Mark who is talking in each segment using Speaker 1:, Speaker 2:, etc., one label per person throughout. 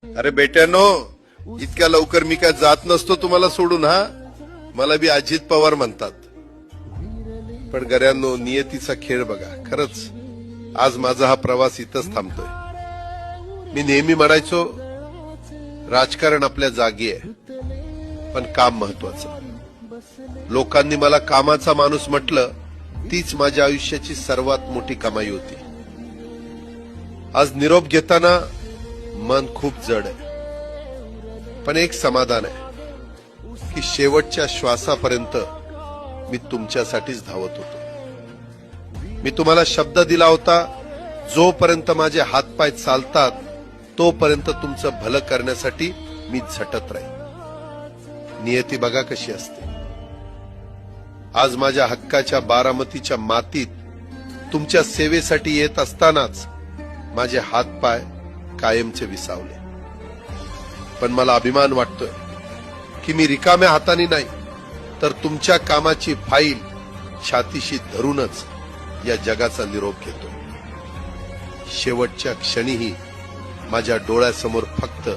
Speaker 1: अरे बेट्यानो, इतक्या लवकर मी काय जात नसतो तुम्हाला सोडून. हा, मला बी अजित पवार म्हणतात. पण गऱ्यांनो, नियतीचा खेळ बघा. खरंच आज माझा हा प्रवास इथंच थांबतोय. मी नेहमी म्हणायचो राजकारण आपल्या जागी आहे, पण काम महत्वाचं. लोकांनी मला कामाचा माणूस म्हटलं, तीच माझ्या आयुष्याची सर्वात मोठी कमाई होती. आज निरोप घेताना मन खूप जड आहे, पण एक समाधान आहे की शेवटच्या श्वासापर्यंत मी तुमच्यासाठीच धावत होतो. मी तुम्हाला शब्द दिला होता, जोपर्यंत माझे हातपाय चालतात तोपर्यंत तुमचं भलं करण्यासाठी मी झटत राहील. नियती बघा कशी असते. आज माझ्या हक्काच्या बारामतीच्या मातीत तुमच्या सेवेसाठी येत असतानाच माझे हातपाय कायमचे विसावले. पण मला अभिमान वाटतोय की मी रिकाम्या हाताने नाही, तर तुमच्या कामाची फाईल छातीशी धरूनच या जगाचा निरोप घेतो. शेवटच्या क्षणीही माझ्या डोळ्यासमोर फक्त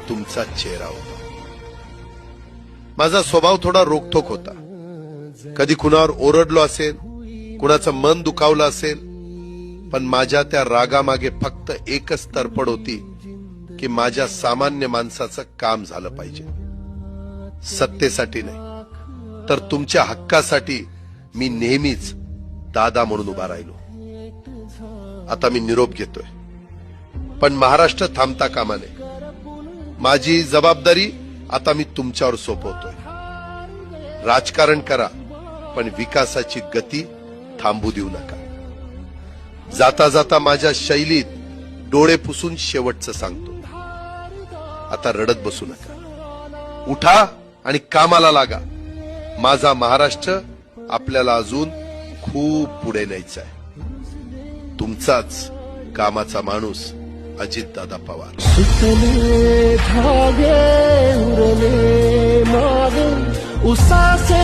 Speaker 1: तुमचा चेहरा होता. माझा स्वभाव थोडा रोखठोक होता. कधी कुणावर ओरडलो असेल, कुणाचं मन दुखावलं असेल, पण माझ्या त्या रागामागे फक्त एकच तरफड होती की माझ्या सामान्य माणसाचं काम झालं पाहिजे. सत्तेसाठी नाही, तर तुमच्या हक्कासाठी मी नेहमीच दादा म्हणून उभा राहिलो. आता मी निरोप घेतोय, पण महाराष्ट्र थांबता कामा नये. माझी जबाबदारी आता मी तुमच्यावर सोपवतोय. राजकारण करा, पण विकासाची गती थांबू देऊ नका. जाता जाता माझ्या शैलीत डोळे पुसून शेवटचं सांगतो, आता रडत बसू नका. उठा आणि कामाला लागा. माझा महाराष्ट्र आपल्याला अजून खूप पुढे न्यायचा आहे. तुमचाच कामाचा माणूस अजितदादा पवार.
Speaker 2: सुतले धागे उरले माग उसासे